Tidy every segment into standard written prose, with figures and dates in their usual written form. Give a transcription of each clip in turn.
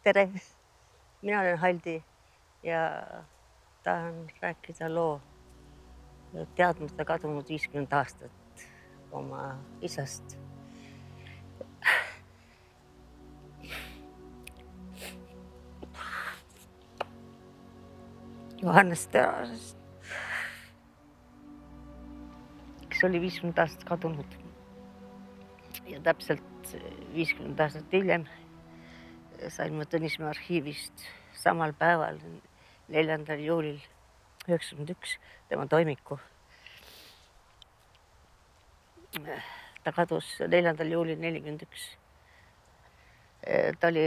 tere, mina olen Haldi ja tahan rääkida loo teadmata kadunud 50 aastat oma isast. Johannes Terasest, kes oli 50 aastat kadunud ja täpselt 50 aastat hiljem sain ma Tõnismäe arhiivist samal päeval, 4. juulil 1991 tema toimiku. Ta kadus 4. juulil 1941. Ta oli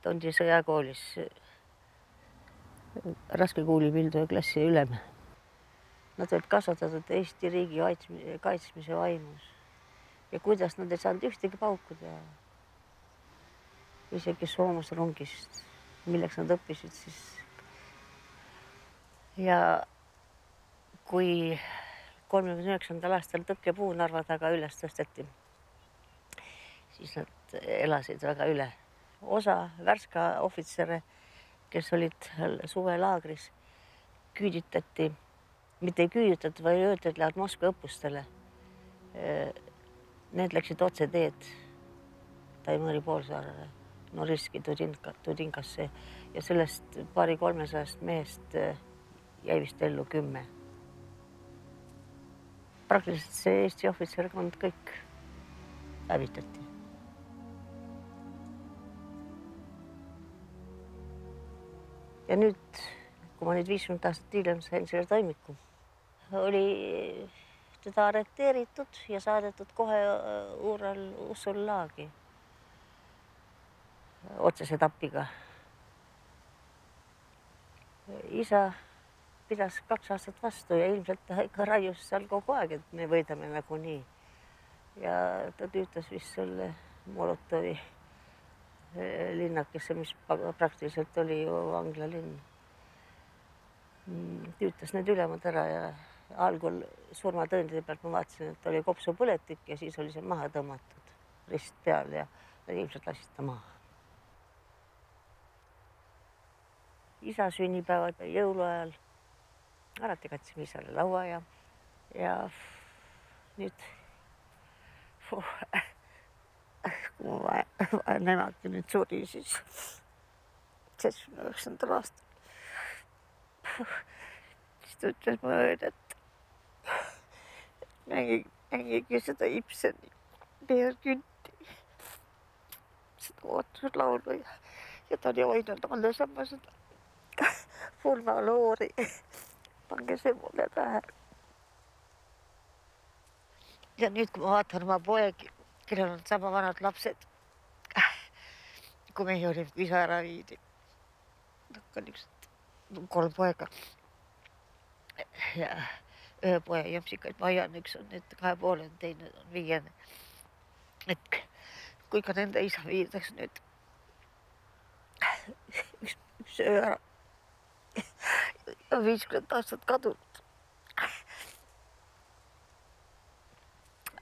Tondi sõjakoolis raskekuulipilduja klassi ülem. Nad olid kasvatatud Eesti riigi kaitsmise vaimus ja kuidas nad ei saanud ühtegi paukuda. Isegi soomusrongist, milleks nad õppisid siis. Ja kui 39. aastal tõkkepuu Narva taga üles tõsteti, siis nad elasid väga üle. Osa Värska ohvitsere, kes olid suvelaagris, küüditati, mitte ei küüditatud, vaid öeldi, et lähevad Moskva õppustele. Need läksid otse teed Taimõri poolsaarele, Norilski Tudinkasse ja sellest 200–300 mehest jäi vist ellu 10. Praktiliselt see Eesti ohvitserkond kõik hävitati. Ja nüüd, kui ma nüüd 50 aastat hiljem sain selle toimiku, oli teda arreteeritud ja saadetud kohe Uural usullaagi otsese tapiga. Isa pidas 2 aastat vastu ja ilmselt ta ikka raius seal kogu aeg, et me võidame nagunii. Ja ta tüütas vist selle Molotovi linnakesse, mis praktiliselt oli ju vanglalinn. Tüütas need ülemad ära ja algul surmatõendide pealt ma vaatasin, et oli kopsupõletik ja siis oli see maha tõmmatud rist peal ja ilmselt lasid ta maha. Isa sünnipäevad jõuluajal alati katsime isale laua ja nüüd kui ma vaene emake nüüd suri siis 79. aastal. Siis ta ütles mu õed, et mängige seda Ibseni Peer Künti, seda ootuslaulu ja ta oli hoidnud alles oma seda pulmaloori. Pange see mulle pähe. Ja nüüd, kui ma vaatan oma poegi, kellel on sama vanad lapsed, kui meie olime, kui isa ära viidi. Hakkan üks 3 poega. Ja ühe poja jõmpsikaid Maian, üks on nüüd 2,5, teine on 5. Et kui ka nende isa viidaks nüüd üks öö ära. 50 aastat kadunud.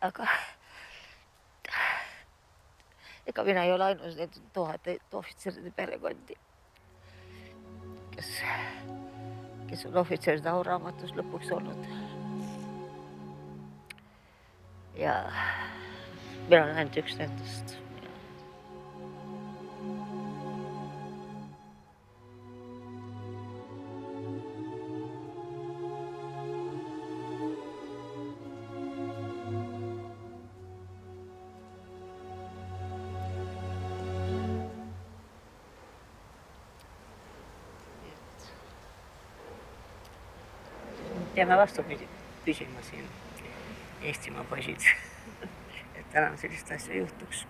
Aga ega mina ei ole ainus, need 1000 ohvitseride perekondi, kes on ohvitseride auraamatus lõpuks olnud. Ja mina olen ainult üks nendest. Peame vastupidi püsima siin Eestimaa poisid, et enam sellist asja juhtuks.